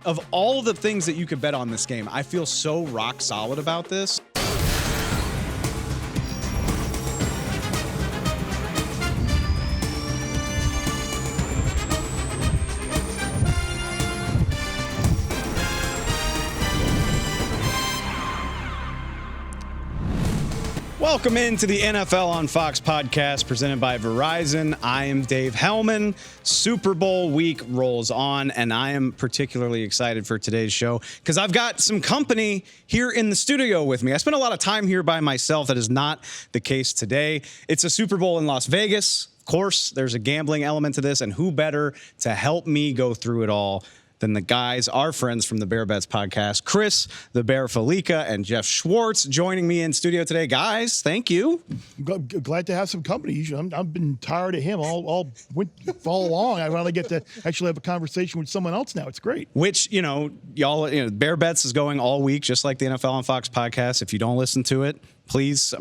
of all the things that you could bet on this game, I feel so rock solid about this. Welcome into the NFL on Fox podcast presented by Verizon. I am Dave Helman. Super Bowl week rolls on, and I am particularly excited for today's show because I've got some company here in the studio with me. I spent a lot of time here by myself. That is not the case today. It's a Super Bowl in Las Vegas. Of course, there's a gambling element to this, and who better to help me go through it all than the guys, our friends from the Bear Bets podcast, Chris, the Bear, Fallica, and Geoff Schwartz joining me in studio today. Guys, thank you. Glad to have some company. I've been tired of him all along. I finally get to actually have a conversation with someone else now. It's great. Which, y'all, Bear Bets is going all week, just like the NFL on Fox podcast. If you don't listen to it, please,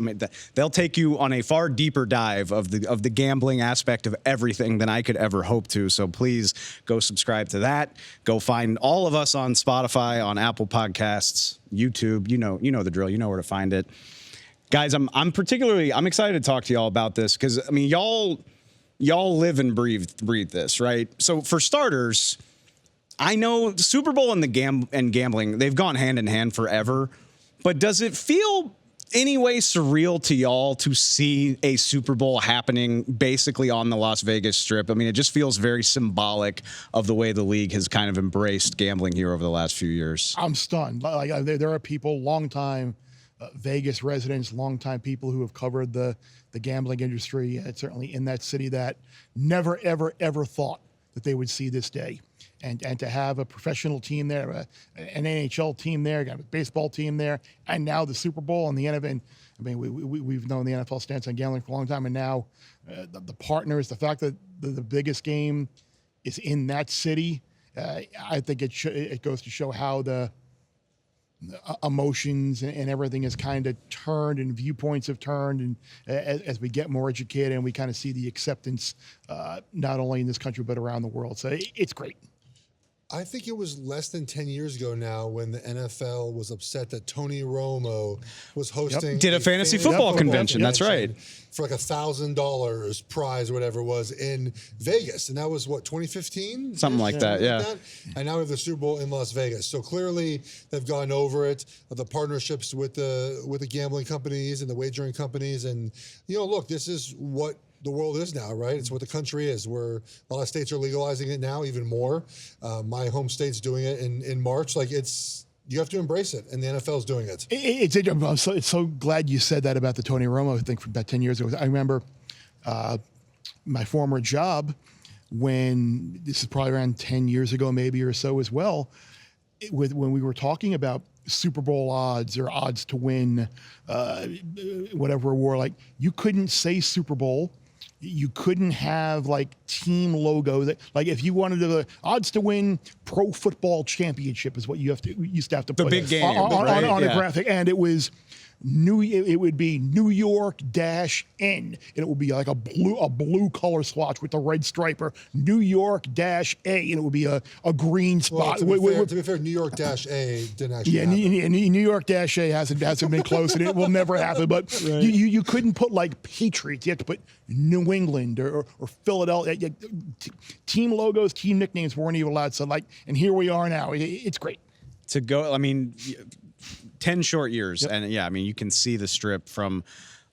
they'll take you on a far deeper dive of the gambling aspect of everything than I could ever hope to. So please go subscribe to that. Go find all of us on Spotify, on Apple Podcasts, YouTube. You know the drill. You know where to find it. Guys, I'm excited to talk to y'all about this because y'all live and breathe this, right? So for starters, I know the Super Bowl and gambling, they've gone hand in hand forever. But does it feel any way surreal to y'all to see a Super Bowl happening basically on the Las Vegas Strip? It just feels very symbolic of the way the league has kind of embraced gambling here over the last few years. I'm stunned. There are people, longtime Vegas residents, longtime people who have covered the gambling industry, certainly in that city, that never, ever, ever thought that they would see this day. And to have a professional team there, an NHL team there, got a baseball team there, and now the Super Bowl and the NFL. We've known the NFL stance on gambling for a long time, and now the partners, the fact that the biggest game is in that city, I think it goes to show how the emotions and everything has kind of turned, and viewpoints have turned, and as we get more educated and we kind of see the acceptance not only in this country but around the world. So it's great. I think it was less than 10 years ago now when the NFL was upset that Tony Romo was hosting did a fantasy football convention. That's right. For like $1,000 prize or whatever it was in Vegas. And that was what, 2015? Something like that, yeah. And now we have the Super Bowl in Las Vegas. So clearly they've gone over it, the partnerships with the gambling companies and the wagering companies. And, look, this is what the world is now, right? It's what the country is. Where a lot of states are legalizing it now, even more. My home state's doing it in March. You have to embrace it, and the NFL is doing it. It's so glad you said that about the Tony Romo thing from about 10 years ago. I remember my former job, when this is probably around 10 years ago, maybe or so as well, when we were talking about Super Bowl odds or odds to win, whatever award, you couldn't say Super Bowl. You couldn't have team logos. If you wanted the odds to win Pro Football Championship is what you used to have to put the big game on a graphic, and it was it would be New York -N, and it would be like a blue color swatch with the red striper, New York -A, and it would be a green spot. Well, to be fair, New York -A didn't actually happen. New York -A hasn't been close, and it will never happen. But right. you couldn't put Patriots. You had to put New England or Philadelphia. Team logos, team nicknames weren't even allowed. So and here we are now. It's great to go. 10 short years. Yep. And you can see the Strip from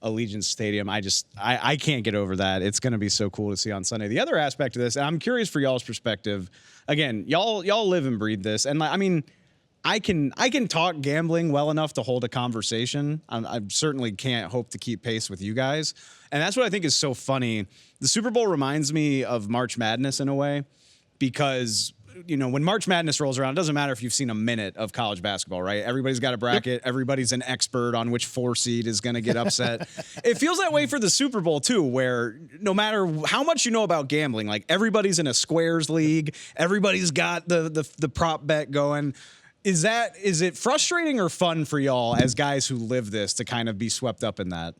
Allegiant Stadium. I can't get over that. It's going to be so cool to see on Sunday. The other aspect of this, and I'm curious for y'all's perspective. Again, y'all live and breathe this. And I can talk gambling well enough to hold a conversation. I certainly can't hope to keep pace with you guys. And that's what I think is so funny. The Super Bowl reminds me of March Madness in a way, because when March Madness rolls around, it doesn't matter if you've seen a minute of college basketball, right? Everybody's got a bracket. Yep. Everybody's an expert on which 4 seed is going to get upset. It feels that way for the Super Bowl too, where no matter how much you know about gambling, everybody's in a squares league. Everybody's got the prop bet going. Is it frustrating or fun for y'all as guys who live this to kind of be swept up in that?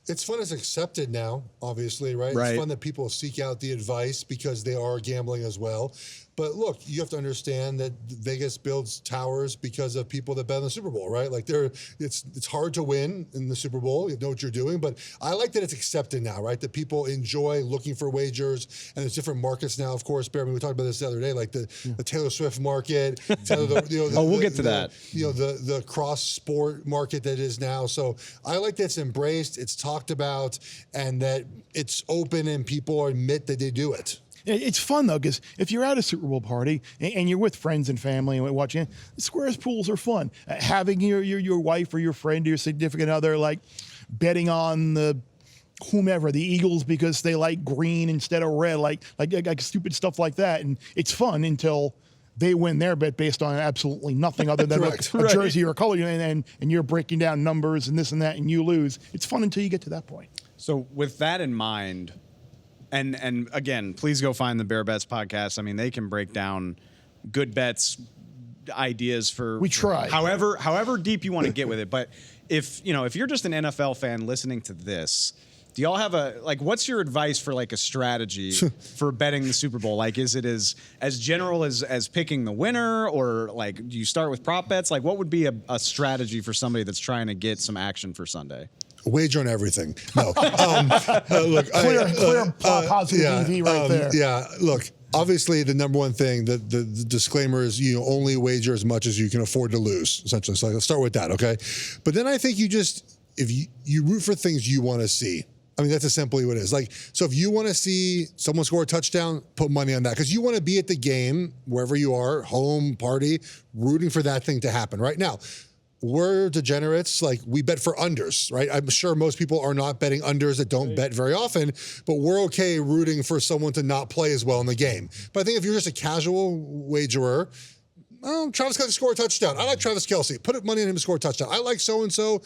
It's fun. It's accepted now, obviously, right? It's fun that people seek out the advice because they are gambling as well. But look, you have to understand that Vegas builds towers because of people that bet on the Super Bowl, right? Like it's hard to win in the Super Bowl. You know what you're doing, but I like that it's accepted now, right? That people enjoy looking for wagers, and there's different markets now. Of course, Bear, we talked about this the other day, like the Taylor Swift market. We'll get to that. The cross sport market that is now. So I like that it's embraced, it's talked about, and that it's open and people admit that they do it. It's fun though, because if you're at a Super Bowl party and you're with friends and family and watching, the squares pools are fun. Having your wife or your friend or your significant other like betting on the whomever, the Eagles, because they like green instead of red, like stupid stuff like that, and it's fun until they win their bet based on absolutely nothing other than a jersey or a color, and you're breaking down numbers and this and that, and you lose. It's fun until you get to that point. So with that in mind. And again, please go find the Bear Bets podcast. I mean, they can break down good bets, ideas for we try. However deep you want to get with it. But if you're just an NFL fan listening to this, do y'all have what's your advice for like a strategy for betting the Super Bowl? Like, is it as general as picking the winner, or like do you start with prop bets? Like, what would be a strategy for somebody that's trying to get some action for Sunday? Wager on everything. No. Look, clear positive EV right there. Yeah, look, obviously the number one thing, the disclaimer is you only wager as much as you can afford to lose, essentially. So let's start with that, okay? But then I think if you root for things you want to see. I mean, that's simply what it is. Like, so if you want to see someone score a touchdown, put money on that, because you want to be at the game, wherever you are, home, party, rooting for that thing to happen. Right now, we're degenerates. Like, we bet for unders, right? I'm sure most people are not betting unders that don't bet very often, but we're okay rooting for someone to not play as well in the game. But I think if you're just a casual wagerer, Travis Kelce score a touchdown. I like Travis Kelce. Put money on him to score a touchdown. I like so-and-so.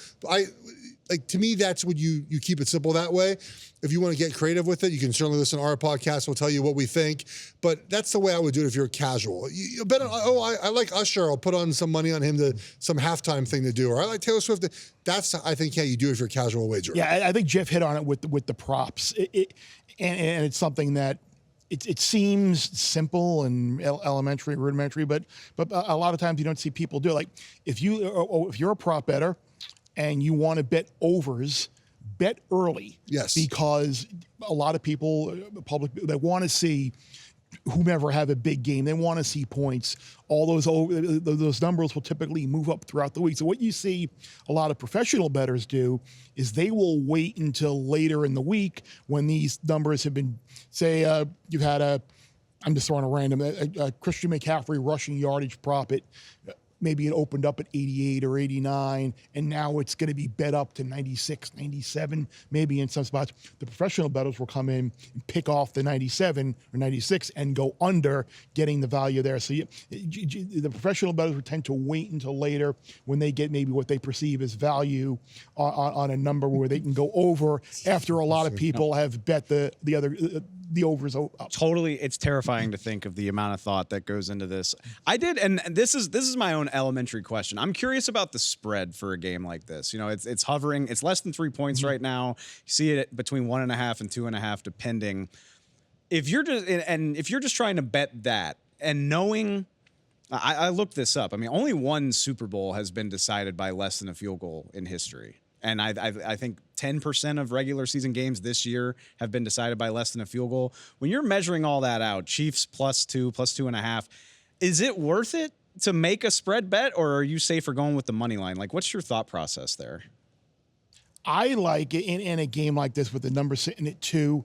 To me, that's what you keep it simple that way. If you want to get creative with it, you can certainly listen to our podcast. We'll tell you what we think. But that's the way I would do it if you're casual. You bet on, I like Usher. I'll put on some money on him some halftime thing to do. Or I like Taylor Swift. That's, I think, you do it if you're a casual wager. Yeah, I think Geoff hit on it with the props. And it's something that it seems simple and elementary, rudimentary, but a lot of times you don't see people do it. Like if you're a prop bettor and you want to bet overs, bet early. Yes. Because a lot of people, public, they want to see whomever have a big game. They want to see points. All those numbers will typically move up throughout the week. So what you see a lot of professional bettors do is they will wait until later in the week when these numbers have been, say, you've had I'm just throwing a random, a Christian McCaffrey rushing yardage prop at, maybe it opened up at 88 or 89, and now it's going to be bet up to 96, 97, maybe in some spots. The professional bettors will come in and pick off the 97 or 96 and go under, getting the value there. So the professional bettors would tend to wait until later when they get maybe what they perceive as value on a number where they can go over after a lot of people have bet the overs up. Totally, it's terrifying to think of the amount of thought that goes into this. I did, and this is my own elementary question. I'm curious about the spread for a game like this. It's hovering. It's less than 3 points right now. You see it between 1.5 and 2.5, depending. If you're just trying to bet that and knowing, I looked this up. I mean, only one Super Bowl has been decided by less than a field goal in history. And I think 10% of regular season games this year have been decided by less than a field goal. When you're measuring all that out, Chiefs +2, +2.5, is it worth it to make a spread bet, or are you safer going with the money line? Like, what's your thought process there? I like it in a game like this with the number sitting at 2.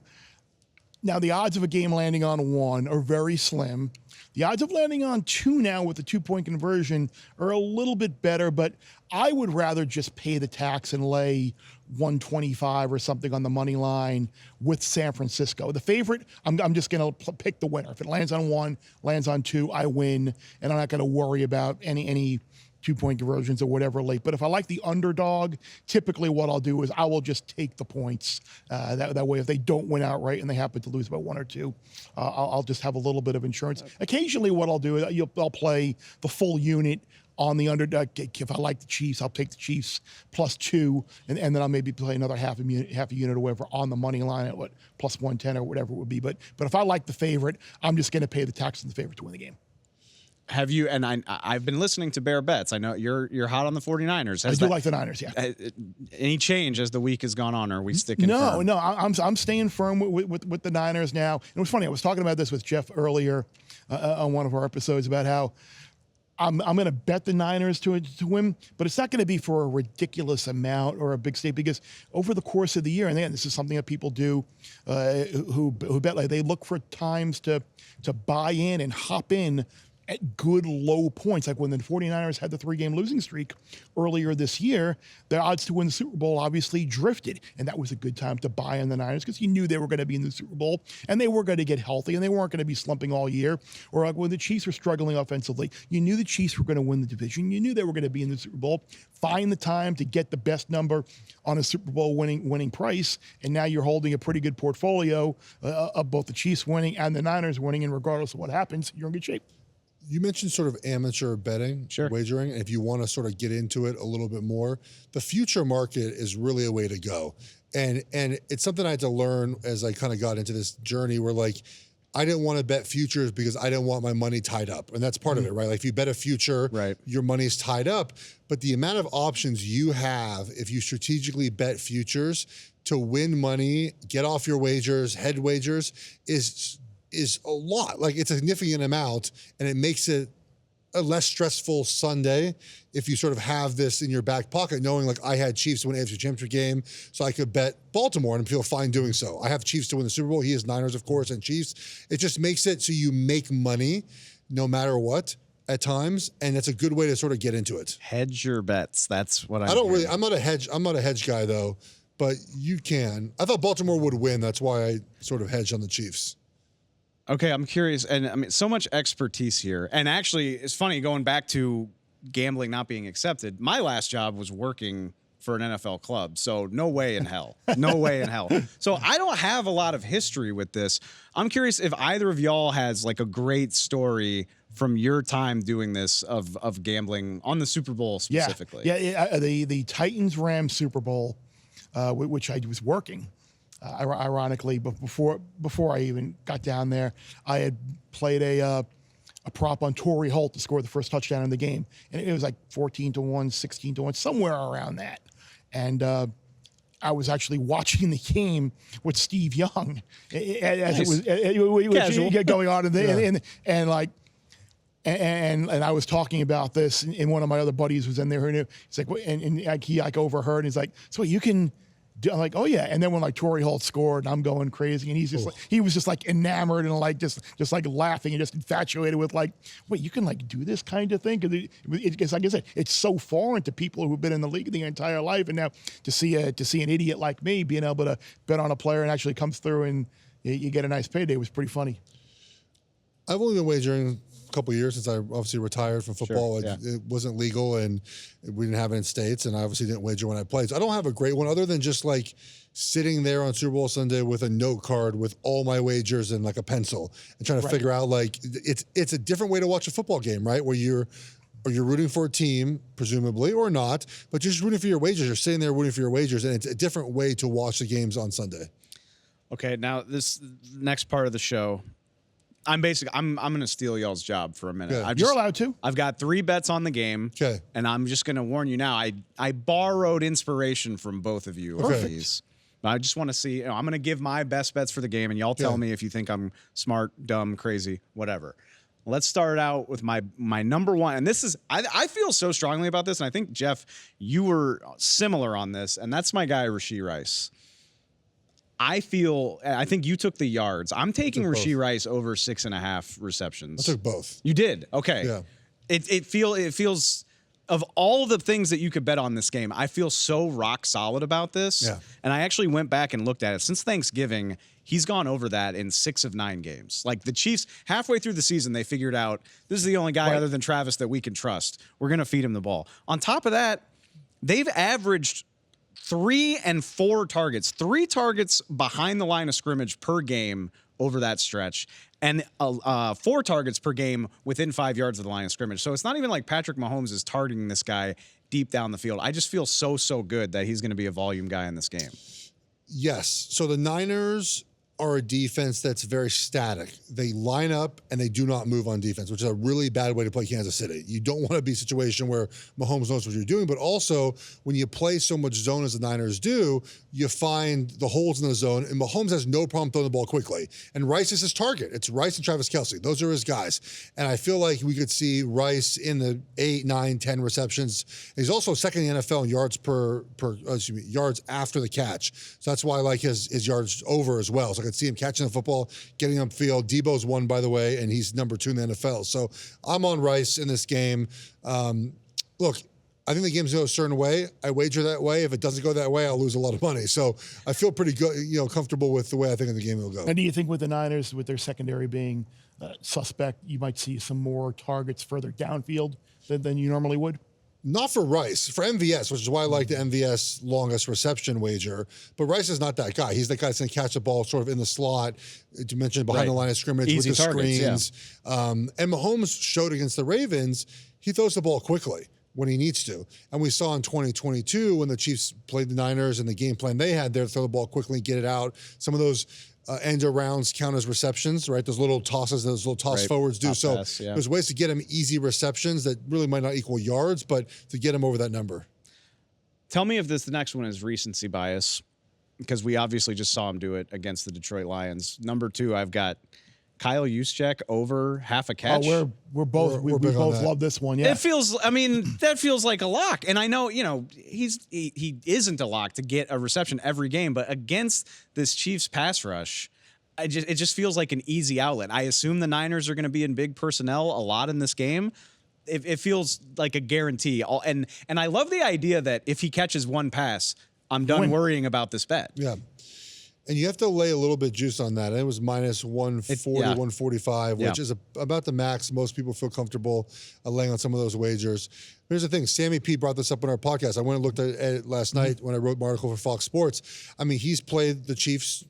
Now, the odds of a game landing on 1 are very slim. The odds of landing on 2 now with the 2-point conversion are a little bit better, but I would rather just pay the tax and lay 125 or something on the money line with San Francisco. The favorite, I'm just going to pick the winner. If it lands on 1, lands on 2, I win, and I'm not going to worry about any 2-point conversions or whatever late. But if I like the underdog, typically what I'll do is I will just take the points. That way, if they don't win outright and they happen to lose by 1 or 2, I'll just have a little bit of insurance. Occasionally what I'll do is I'll play the full unit on the underdog. If I like the Chiefs, I'll take the Chiefs +2, and then I'll maybe play another half a unit or whatever on the money line at what +110 or whatever it would be. But if I like the favorite, I'm just going to pay the tax on the favorite to win the game. Have you, and I've been listening to Bear Bets. I know you're hot on the 49ers. I do like the Niners, yeah. Any change as the week has gone on, or are we sticking No, firm? I'm staying firm with the Niners now. And it was funny, I was talking about this with Jeff earlier on one of our episodes about how I'm going to bet the Niners to win, but it's not going to be for a ridiculous amount or a big stake, because over the course of the year, and again, this is something that people do who bet, like they look for times to buy in and hop in at good low points. Like when the 49ers had the 3-game losing streak earlier this year, their odds to win the Super Bowl obviously drifted. And that was a good time to buy in the Niners because you knew they were going to be in the Super Bowl and they were going to get healthy and they weren't going to be slumping all year. Or like when the Chiefs were struggling offensively, you knew the Chiefs were going to win the division. You knew they were going to be in the Super Bowl. Find the time to get the best number on a Super Bowl winning price. And now you're holding a pretty good portfolio of both the Chiefs winning and the Niners winning. And regardless of what happens, you're in good shape. You mentioned sort of amateur betting, wagering, and if you want to sort of get into it a little bit more, the future market is really a way to go. And it's something I had to learn as I kind of got into this journey where, like, I didn't want to bet futures because I didn't want my money tied up. And that's part of it, right? Like if you bet a future, your money's tied up. But the amount of options you have if you strategically bet futures to win money, get off your wagers, head wagers, is a lot. Like it's a significant amount, and it makes it a less stressful Sunday if you sort of have this in your back pocket, knowing like I had Chiefs to win an AFC Championship game, so I could bet Baltimore and feel fine doing so. I have Chiefs to win the Super Bowl. He has Niners, of course, and Chiefs. It just makes it so you make money no matter what at times, and it's a good way to sort of get into it. Hedge your bets. That's what I don't really. I'm not a hedge guy though, but you can. I thought Baltimore would win. That's why I sort of hedged on the Chiefs. Okay, I'm curious, and I mean, so much expertise here. And actually, it's funny, going back to gambling not being accepted, my last job was working for an NFL club, so no way in hell. No way in hell. So I don't have a lot of history with this. I'm curious if either of y'all has like a great story from your time doing this of gambling on the Super Bowl specifically. Yeah. The Titans-Rams Super Bowl, which I was working. Ironically, but before I even got down there, I had played a prop on Torrey Holt to score the first touchdown in the game, and it was like 14-1, 16-1, somewhere around that. And I was actually watching the game with Steve Young as it was going on, and I was talking about this, and one of my other buddies was in there who knew. He's like, and he like overheard, and he's like, so you can. I'm like, oh yeah, and then when like Torrey Holt scored, and I'm going crazy, and he's just like, he was just like enamored and like just like laughing and just infatuated with like, wait, you can like do this kind of thing? Because like I said, it's so foreign to people who've been in the league their entire life, and now to see an idiot like me being able to bet on a player and actually comes through and you get a nice payday was pretty funny. I've only been wagering a couple of years since I obviously retired from football. It wasn't legal, and we didn't have it in states, and I obviously didn't wager when I played. So I don't have a great one other than just like sitting there on Super Bowl Sunday with a note card with all my wagers and like a pencil and trying to figure out like it's a different way to watch a football game, right? Where you're rooting for a team, presumably, or not, but you're just rooting for your wagers. You're sitting there rooting for your wagers, and it's a different way to watch the games on Sunday. Okay, now this next part of the show, I'm going to steal y'all's job for a minute. Okay. You're allowed to. I've got 3 bets on the game. Okay. And I'm just going to warn you now. I borrowed inspiration from both of you. Perfect. I just want to see, I'm going to give my best bets for the game, and y'all tell me if you think I'm smart, dumb, crazy, whatever. Let's start out with my number one. And this is, I feel so strongly about this, and I think, Jeff, you were similar on this, and that's my guy, Rashee Rice. I think you took the yards. I'm taking Rashee Rice over 6.5 receptions. I took both. You did? Okay. Yeah. It feels, of all the things that you could bet on this game, I feel so rock solid about this. Yeah. And I actually went back and looked at it. Since Thanksgiving, he's gone over that in 6 of 9 games. Like the Chiefs, halfway through the season, they figured out this is the only guy other than Travis that we can trust. We're going to feed him the ball. On top of that, they've averaged 3 and 4 targets, 3 targets behind the line of scrimmage per game over that stretch. and 4 targets per game within 5 yards of the line of scrimmage. So it's not even like Patrick Mahomes is targeting this guy deep down the field. I just feel so good that he's going to be a volume guy in this game. Yes. So the Niners are a defense that's very static. They line up and they do not move on defense, which is a really bad way to play Kansas City. You don't want to be a situation where Mahomes knows what you're doing, but also when you play so much zone as the Niners do, you find the holes in the zone, and Mahomes has no problem throwing the ball quickly. And Rice is his target. It's Rice and Travis Kelce. Those are his guys. And I feel like we could see Rice in the 8, 9, 10 receptions. He's also second in the NFL in yards yards after the catch. So that's why I like his yards over as well. So I could see him catching the football, getting upfield. Debo's won, by the way, and he's number 2 in the NFL. So I'm on Rice in this game. Look, I think the game's going a certain way. I wager that way. If it doesn't go that way, I'll lose a lot of money. So I feel pretty good, comfortable with the way I think the game will go. And do you think with the Niners, with their secondary being suspect, you might see some more targets further downfield than you normally would? Not for Rice, for MVS, which is why I like the MVS longest reception wager. But Rice is not that guy. He's the guy that's going to catch the ball sort of in the slot, to mention behind the line of scrimmage Easy with the targets, screens. Yeah. And Mahomes showed against the Ravens, he throws the ball quickly when he needs to. And we saw in 2022 when the Chiefs played the Niners and the game plan they had there to throw the ball quickly and get it out. Some of those end arounds count as receptions, right? Those little tosses, those little toss forwards do. So there's ways to get him easy receptions that really might not equal yards, but to get him over that number. Tell me if the next one is recency bias, because we obviously just saw him do it against the Detroit Lions. Number 2, I've got Kyle Juszczyk over half a catch. Oh, we both love this one. Yeah, it feels. I mean, that feels like a lock. And I know, he isn't a lock to get a reception every game, but against this Chiefs pass rush, it just feels like an easy outlet. I assume the Niners are going to be in big personnel a lot in this game. It feels like a guarantee. And I love the idea that if he catches one pass, I'm done worrying about this bet. Yeah. And you have to lay a little bit of juice on that. It was minus 140, 145, which is about the max most people feel comfortable laying on some of those wagers. Here's the thing. Sammy P brought this up on our podcast. I went and looked at it last night when I wrote my article for Fox Sports. I mean, he's played the Chiefs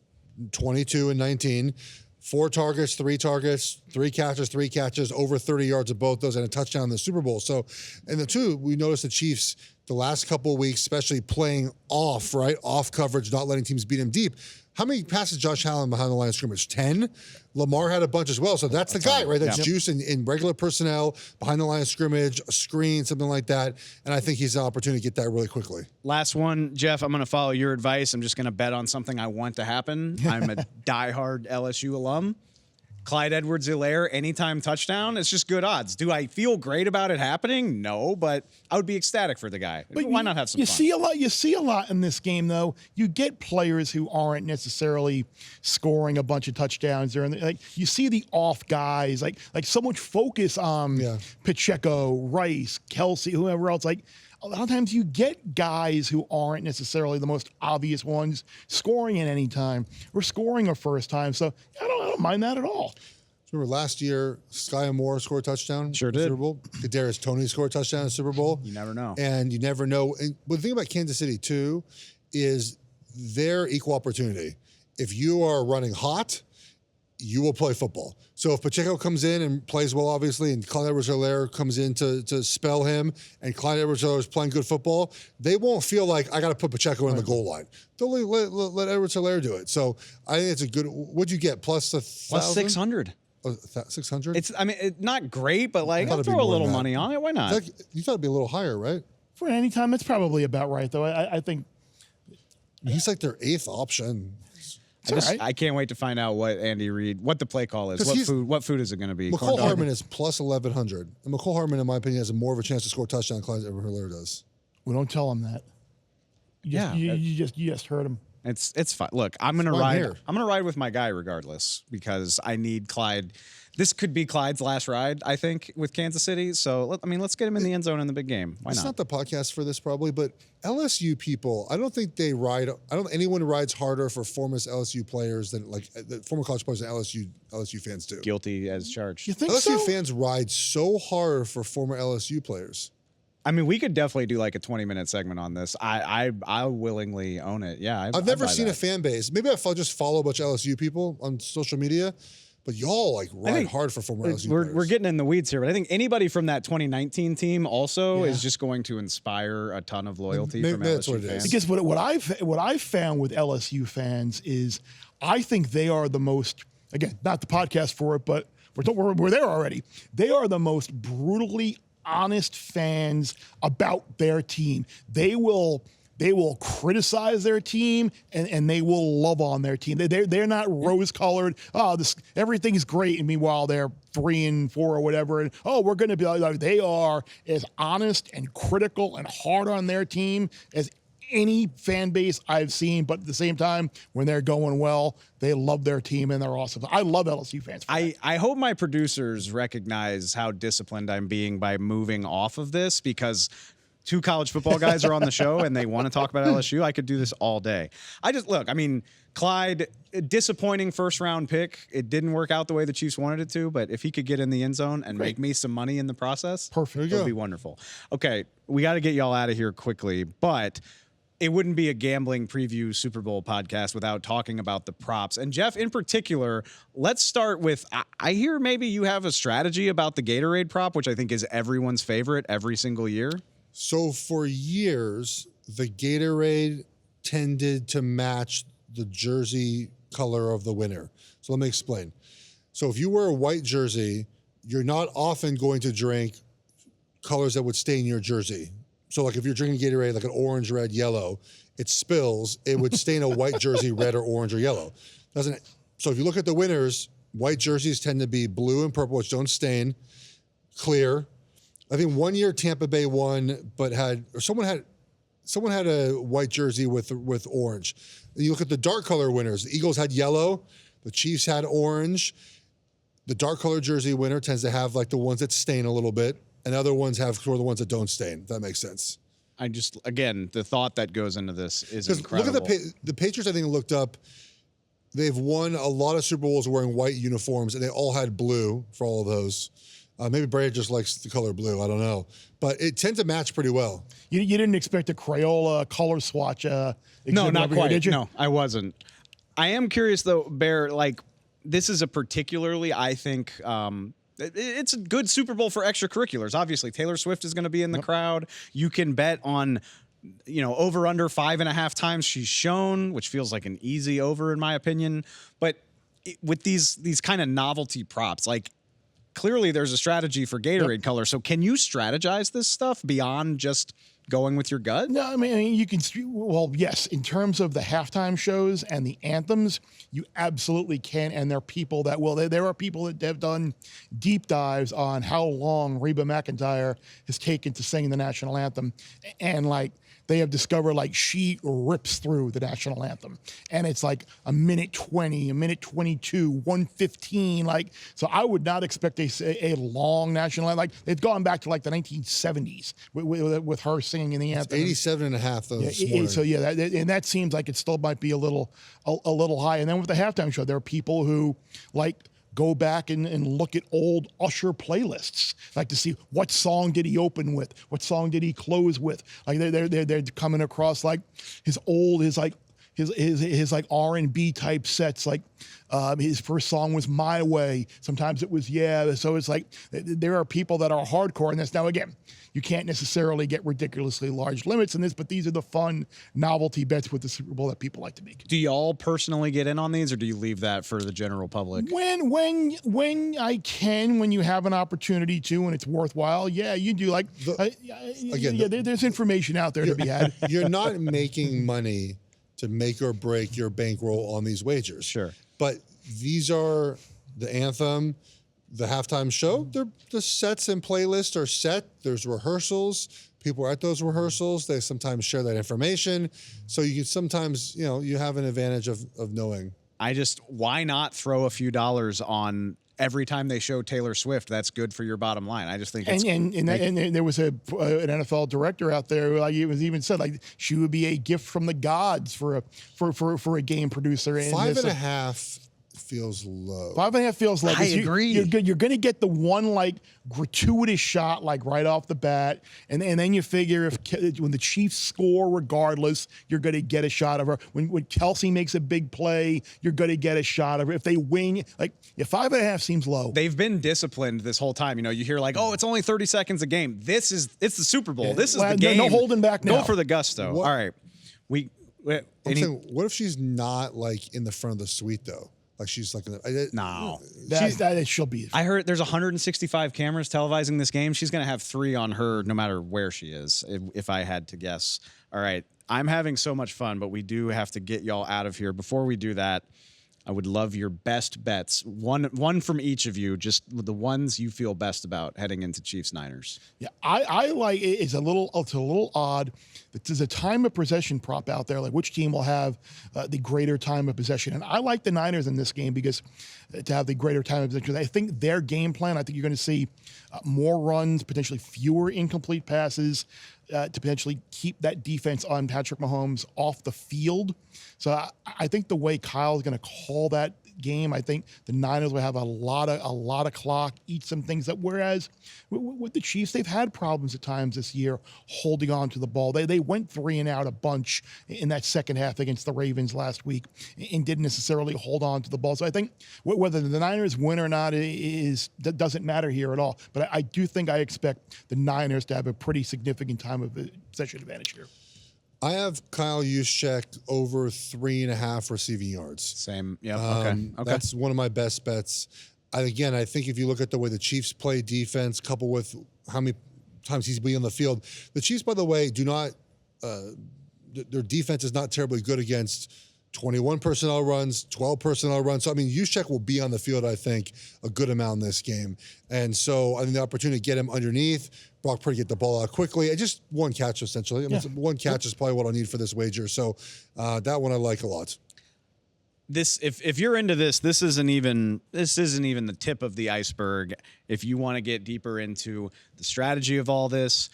22 and 19, 4 targets, 3 catches, over 30 yards of both those, and a touchdown in the Super Bowl. So, and the two, we noticed the Chiefs the last couple of weeks, especially playing off coverage, not letting teams beat him deep. How many passes Josh Allen behind the line of scrimmage? 10? Lamar had a bunch as well. So that's the guy, right? That's juice in regular personnel, behind the line of scrimmage, a screen, something like that. And I think he's an opportunity to get that really quickly. Last one, Jeff, I'm going to follow your advice. I'm just going to bet on something I want to happen. I'm a diehard LSU alum. Clyde Edwards-Helaire, anytime touchdown, it's just good odds. Do I feel great about it happening? No, but I would be ecstatic for the guy. But why not have some fun? You see a lot in this game, though. You get players who aren't necessarily scoring a bunch of touchdowns. You see the off guys, like so much focus on Pacheco, Rice, Kelce, whoever else. A lot of times you get guys who aren't necessarily the most obvious ones scoring at any time or scoring a first time. So I don't mind that at all. Remember last year, Sky Moore scored a touchdown in the Super Bowl. Kadarius Toney scored a touchdown in the Super Bowl. You never know. And you never know. And the thing about Kansas City, too, is they're equal opportunity. If you are running hot, you will play football. So if Pacheco comes in and plays well, obviously, and Clyde Edwards-Helaire comes in to spell him, and Clyde Edwards-Helaire is playing good football, they won't feel like I got to put Pacheco in the goal line. They'll let Edwards-Helaire do it. So I think it's a good. What'd you get? Plus 600. 600. It's not great, but I'll throw a little money on it. Why not? You thought it'd be a little higher, right? For any time, it's probably about right, though. I think he's like their 8th option. I can't wait to find out what the play call is. What food is it going to be? McCole Hardman is plus 1,100. And McCole Hardman, in my opinion, has more of a chance to score a touchdown than Clyde Edwards-Helaire does. We don't tell him that. You just heard him. It's fine. Look, I'm going to ride. I'm going to ride with my guy regardless because I need Clyde. This could be Clyde's last ride, I think, with Kansas City. So, let's get him in the end zone in the big game. Why not? It's not the podcast for this probably, but LSU people, I don't think they ride. I don't think anyone rides harder for former LSU players than former college players than LSU fans do. Guilty as charged. You think LSU fans ride so hard for former LSU players. I mean, we could definitely do like a 20-minute segment on this. I willingly own it. Yeah, I've never seen a fan base. Maybe I'll just follow a bunch of LSU people on social media, But y'all like ride hard for former LSU players. We're getting in the weeds here, but I think anybody from that 2019 team also is just going to inspire a ton of loyalty from LSU fans. Because what I've found with LSU fans is I think they are the most, again, not the podcast for it, but we're there already. They are the most brutally honest fans about their team. They will criticize their team and they will love on their team. They're not rose-colored. Oh, everything is great, and meanwhile they're 3-4 or whatever. And we're going to be like, they are as honest and critical and hard on their team as any fan base I've seen. But at the same time, when they're going well, they love their team and they're awesome. I love LSU fans. I hope my producers recognize how disciplined I'm being by moving off of this, because 2 college football guys are on the show and they want to talk about LSU. I could do this all day. Clyde, disappointing first-round pick. It didn't work out the way the Chiefs wanted it to, but if he could get in the end zone and make me some money in the process, perfect. It would be wonderful. Okay, we got to get y'all out of here quickly, but it wouldn't be a gambling preview Super Bowl podcast without talking about the props. And Geoff, in particular, let's start with, I hear maybe you have a strategy about the Gatorade prop, which I think is everyone's favorite every single year. So for years, the Gatorade tended to match the jersey color of the winner. So let me explain. So if you wear a white jersey, you're not often going to drink colors that would stain your jersey. So like if you're drinking Gatorade, like an orange, red, yellow, it spills, it would stain a white jersey red or orange or yellow. So if you look at the winners, white jerseys tend to be blue and purple, which don't stain, clear. I think one year Tampa Bay won, but someone had a white jersey with orange. And you look at the dark color winners. The Eagles had yellow, the Chiefs had orange. The dark color jersey winner tends to have like the ones that stain a little bit, and other ones have sort of the ones that don't stain. If that makes sense. Again, the thought that goes into this is incredible. Look at the Patriots. I think looked up. They've won a lot of Super Bowls wearing white uniforms, and they all had blue for all of those. Maybe Brady just likes the color blue. I don't know. But it tends to match pretty well. You didn't expect a Crayola color swatch no, not quite. Did you? No, I wasn't. I am curious, though, Bear, like, this is a particularly, I think, it's a good Super Bowl for extracurriculars. Obviously, Taylor Swift is going to be in the crowd. You can bet on, over under 5.5 times she's shown, which feels like an easy over in my opinion. But with these kind of novelty props, like, clearly there's a strategy for Gatorade color. So can you strategize this stuff beyond just going with your gut? No, I mean, you can, yes, in terms of the halftime shows and the anthems, you absolutely can. And there are people that will, there are people that have done deep dives on how long Reba McEntire has taken to sing the national anthem. And like, they have discovered like she rips through the national anthem, and it's like a minute 20, a minute 22, 115. Like, so I would not expect a long national anthem. Like, they've gone back to like the 1970s with her singing in the anthem. 87 and a half though. So yeah, that seems like it still might be a little high. And then with the halftime show, there are people who like go back and look at old Usher playlists, like to see what song did he open with, what song did he close with. Like they're coming across like his R&B type sets. Like his first song was My Way. Sometimes it was Yeah. So it's like there are people that are hardcore in this. Now again, you can't necessarily get ridiculously large limits in this, but these are the fun novelty bets with the Super Bowl that people like to make. Do y'all personally get in on these, or do you leave that for the general public? When I can, when you have an opportunity to, and it's worthwhile, yeah, you do. Like there's information out there to be had. You're not making money to make or break your bankroll on these wagers. Sure. But these are the anthem, the halftime show. The sets and playlists are set. There's rehearsals. People are at those rehearsals. They sometimes share that information. So you can sometimes, you have an advantage of knowing. Why not throw a few dollars on every time they show Taylor Swift? That's good for your bottom line. I just think it's and there was an NFL director out there who even said like she would be a gift from the gods for a game producer. 5.5 feels low. 5.5 feels low. I agree. You're going to get the one like gratuitous shot like right off the bat, and then you figure when the Chiefs score, regardless, you're going to get a shot of her. When Kelsey makes a big play, you're going to get a shot of her. If they win, like 5.5 seems low. They've been disciplined this whole time. You know, you hear like, oh, it's only 30 seconds a game. It's the Super Bowl. This is the game. No holding back now. Go for the gusto. All right. I'm saying, what if she's not like in the front of the suite though? Like she's like, no. She'll be. I heard there's 165 cameras televising this game. She's going to have 3 on her no matter where she is, if I had to guess. All right. I'm having so much fun, but we do have to get y'all out of here. Before we do that, I would love your best bets. One from each of you, just the ones you feel best about heading into Chiefs Niners. Yeah, I like it. It's a little odd. There's a time of possession prop out there, like which team will have the greater time of possession. And I like the Niners in this game because to have the greater time of possession. I think their game plan, I think you're going to see more runs, potentially fewer incomplete passes, to potentially keep that defense on Patrick Mahomes off the field. So I think the way Kyle's going to call that game, I think the Niners will have a lot of clock, eat some things that. Whereas with the Chiefs, they've had problems at times this year holding on to the ball. They went 3 and out a bunch in that second half against the Ravens last week and didn't necessarily hold on to the ball. So I think whether the Niners win or not that doesn't matter here at all. But I do think I expect the Niners to have a pretty significant time of possession advantage here. I have Kyle Juszczyk over 3.5 receiving yards. Same. Yeah. Okay. That's one of my best bets. I think if you look at the way the Chiefs play defense, coupled with how many times he's been on the field, the Chiefs, by the way, do not. Their defense is not terribly good against 21 personnel runs, 12 personnel runs. So, I mean, Juszczyk will be on the field, I think, a good amount in this game. And so, I think the opportunity to get him underneath, Brock Purdy get the ball out quickly, and just one catch, essentially. I mean, one catch is probably what I need for this wager. So, that one I like a lot. If you're into this isn't even the tip of the iceberg. If you want to get deeper into the strategy of all this,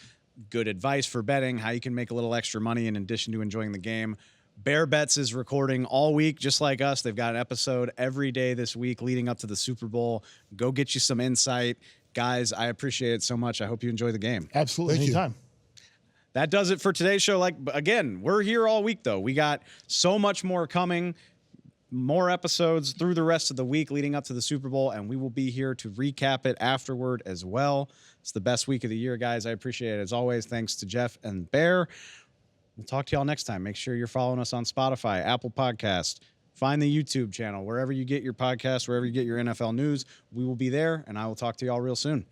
good advice for betting, how you can make a little extra money in addition to enjoying the game, Bear Bets is recording all week, just like us. They've got an episode every day this week leading up to the Super Bowl. Go get you some insight. Guys, I appreciate it so much. I hope you enjoy the game. Absolutely. Anytime. That does it for today's show. Again, we're here all week, though. We got so much more coming, more episodes through the rest of the week leading up to the Super Bowl, and we will be here to recap it afterward as well. It's the best week of the year, guys. I appreciate it. As always, thanks to Geoff and Bear. We'll talk to y'all next time. Make sure you're following us on Spotify, Apple Podcast. Find the YouTube channel, wherever you get your podcasts, wherever you get your NFL news. We will be there, and I will talk to y'all real soon.